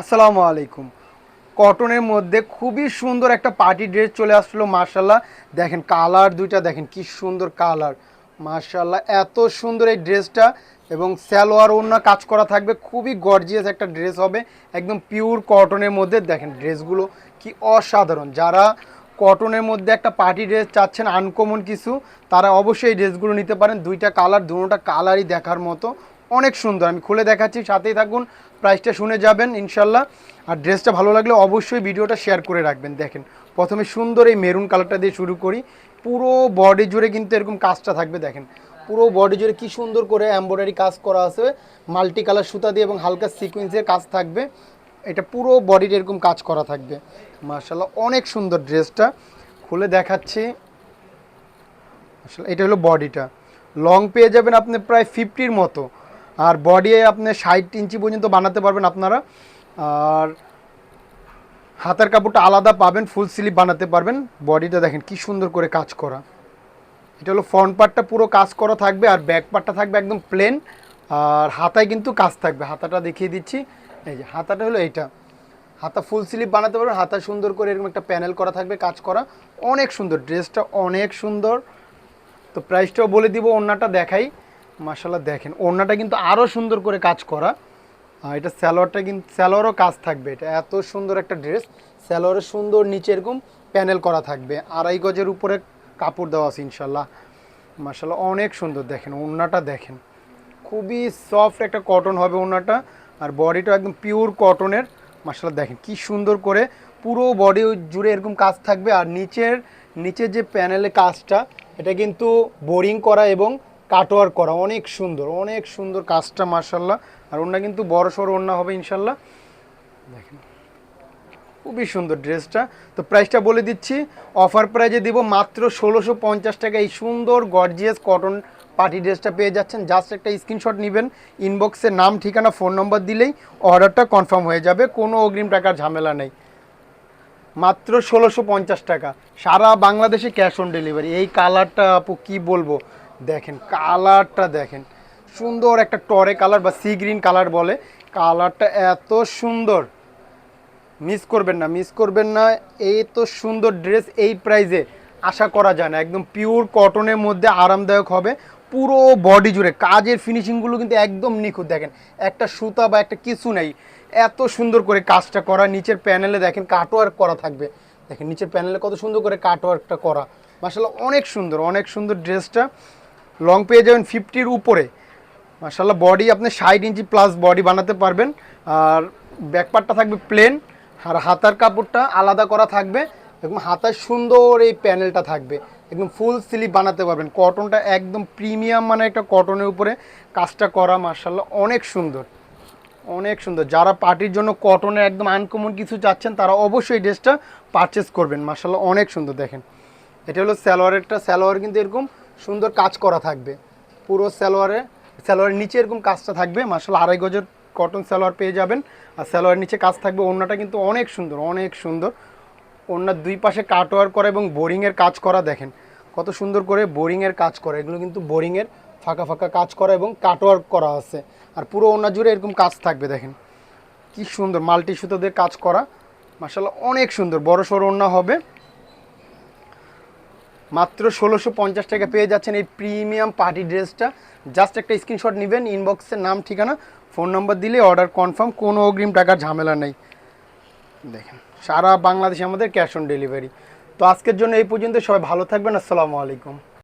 আসসালামু আলাইকুম। কটনের মধ্যে খুবই সুন্দর একটা পার্টি ড্রেস চলে আসলো মাশাল্লাহ। দেখেন কালার দুইটা, দেখেন কি সুন্দর কালার, মাশাল্লাহ এত সুন্দর এই ড্রেসটা। এবং সালোয়ার ওড়না কাজ করা থাকবে, খুবই গর্জিয়াস একটা ড্রেস হবে, একদম পিওর কটনের মধ্যে। দেখেন ড্রেসগুলো কি অসাধারণ। যারা কটনের মধ্যে একটা পার্টি ড্রেস চাচ্ছেন আনকমন কিছু, তারা অবশ্যই এই ড্রেসগুলো নিতে পারেন। দুইটা কালার, দুটোটা কালারই দেখার মতো, অনেক সুন্দর। আমি খুলে দেখাচ্ছি, সাথেই থাকুন, প্রাইসটা শুনে যাবেন ইনশাল্লাহ। আর ড্রেসটা ভালো লাগলে অবশ্যই ভিডিওটা শেয়ার করে রাখবেন। দেখেন প্রথমে সুন্দর এই মেরুন কালারটা দিয়ে শুরু করি। পুরো বডি জুড়ে কিন্তু এরকম কাজটা থাকবে। দেখেন পুরো বডি জুড়ে কি সুন্দর করে এমব্রয়ডারি কাজ করা আছে, মাল্টি কালার সুতা দিয়ে এবং হালকা সিকোয়েন্সের কাজ থাকবে। এটা পুরো বডির এরকম কাজ করা থাকবে, মাশাআল্লাহ অনেক সুন্দর। ড্রেসটা খুলে দেখাচ্ছি। আসলে এটা হলো বডিটা, লং পেয়ে যাবেন আপনি প্রায় 50-র মতো। আর বডি আপনি 60 ইঞ্চি পর্যন্ত বানাতে পারবেন আপনারা। আর হাতার কাপড়টা আলাদা পাবেন, ফুল স্লিভ বানাতে পারবেন। বডিটা দেখেন কি সুন্দর করে কাজ করা। এটা হলো ফ্রন্ট পার্টটা পুরো কাজ করা থাকবে, আর ব্যাক পার্টটা থাকবে একদম প্লেন। আর হাতায় কিন্তু কাজ থাকবে, হাতাটা দেখিয়ে দিচ্ছি। এই যে হাতাটা হলো এইটা, হাতা ফুল স্লিভ বানাতে পারবেন। হাতা সুন্দর করে এরকম একটা প্যানেল করা থাকবে, কাজ করা, অনেক সুন্দর। ড্রেসটা অনেক সুন্দর। তো প্রাইসটাও বলে দিব, ওড়নাটা দেখাই। মাশাআল্লাহ দেখেন ওড়নাটা কিন্তু আরও সুন্দর করে কাজ করা। এটা সালোয়ারটা কিন্তু সালোয়ারও কাজ থাকবে। এটা এত সুন্দর একটা ড্রেস, সালোয়ারের সুন্দর নিচে এরকম প্যানেল করা থাকবে। 2.5 গজের উপরে কাপড় দেওয়া আছে ইনশাল্লাহ। মাশাআল্লাহ অনেক সুন্দর। দেখেন ওড়নাটা দেখেন, খুবই সফট একটা কটন হবে ওড়নাটা। আর বডিটা একদম পিওর কটনের। মাশাআল্লাহ দেখেন কি সুন্দর করে পুরো বডি জুড়ে এরকম কাজ থাকবে। আর নিচের যে প্যানেলে কাজটা, এটা কিন্তু বোরিং করা এবং কাটওয়ার্ক করা, অনেক সুন্দর, অনেক সুন্দর কাজটা মাশাআল্লাহ। আর ওড়না কিন্তু বড় সড়ো ওড়না হবে ইনশাল্লাহ। দেখেন খুবই সুন্দর ড্রেসটা। তো প্রাইসটা বলে দিচ্ছি, অফার প্রাইজে দিব মাত্র 1650 টাকা। এই সুন্দর গর্জিয়াস কটন পার্টি ড্রেসটা পেয়ে যাচ্ছেন। জাস্ট একটা স্ক্রিনশট নেবেন, ইনবক্সে নাম, ঠিকানা, ফোন নম্বর দিলেই অর্ডারটা কনফার্ম হয়ে যাবে, কোনো অগ্রিম টাকার ঝামেলা নেই। মাত্র 1650 টাকা, সারা বাংলাদেশে ক্যাশ অন ডেলিভারি। এই কালারটা আপু কি বলবো, দেখেন কালারটা দেখেন, সুন্দর একটা টরে কালার বা সি গ্রিন কালার বলে। কালারটা এত সুন্দর, মিস করবেন না, মিস করবেন না। এই তো সুন্দর ড্রেস এই প্রাইজে আশা করা যায় না। একদম পিওর কটনের মধ্যে আরামদায়ক হবে। পুরো বডি জুড়ে কাজের ফিনিশিংগুলো কিন্তু একদম নিখুঁত। দেখেন একটা সুতা বা একটা কিছু নেই, এত সুন্দর করে কাজটা করা। নিচের প্যানেলে দেখেন কাটওয়ার্ক করা থাকবে। দেখেন নিচের প্যানেলে কত সুন্দর করে কাটওয়ার্কটা করা, মাশাআল্লাহ অনেক সুন্দর, অনেক সুন্দর ড্রেসটা। লং পেয়ে যাবেন 50-র উপরে। মাশাআল্লাহ বডি আপনি 60 ইঞ্চি প্লাস বডি বানাতে পারবেন। আর ব্যাকপার্টটা থাকবে প্লেন, আর হাতার কাপড়টা আলাদা করা থাকবে এবং হাতায় সুন্দর এই প্যানেলটা থাকবে। একদম ফুল স্লিভ বানাতে পারবেন। কটনটা একদম প্রিমিয়াম, মানে একটা কটনের উপরে কাজটা করা, মাশাআল্লাহ অনেক সুন্দর, অনেক সুন্দর। যারা পার্টির জন্য কটনের একদম আনকমন কিছু চাচ্ছেন, তারা অবশ্যই এই ড্রেসটা পারচেস করবেন। মাশাআল্লাহ অনেক সুন্দর। দেখেন এটা হলো সালোয়ারেরটা, সালোয়ার কিন্তু এরকম সুন্দর কাজ করা থাকবে পুরো সালোয়ারের নিচে এরকম কাজটা থাকবে। মাশাআল্লাহ 2.5 গজের কটন সালোয়ার পেয়ে যাবেন। আর সালোয়ারের নিচে কাজ থাকবে। ওড়নাটা কিন্তু অনেক সুন্দর, অনেক সুন্দর। ওড়নার দুই পাশে কাটওয়ার্ক করা এবং বোরিংয়ের কাজ করা। দেখেন কত সুন্দর করে বোরিংয়ের কাজ করা। এগুলো কিন্তু বোরিংয়ের ফাঁকা ফাঁকা কাজ করা এবং কাটওয়ার্ক করা আছে। আর পুরো ওড়না জুড়ে এরকম কাজ থাকবে। দেখেন কি সুন্দর মাল্টি সুতো দিয়ে কাজ করা, মাশাআল্লাহ অনেক সুন্দর। বড় সড়ো ওড়না হবে। মাত্র 1650 টাকা পেয়ে যাচ্ছেন এই প্রিমিয়াম পার্টি ড্রেসটা। জাস্ট একটা স্ক্রিনশট নেবেন, ইনবক্সে নাম, ঠিকানা, ফোন নম্বর দিলে অর্ডার কনফার্ম, কোনো অগ্রিম টাকার ঝামেলা নেই। দেখেন সারা বাংলাদেশে আমাদের ক্যাশ অন ডেলিভারি। তো আজকের জন্য এই পর্যন্ত, সবাই ভালো থাকবেন। আসসালামু আলাইকুম।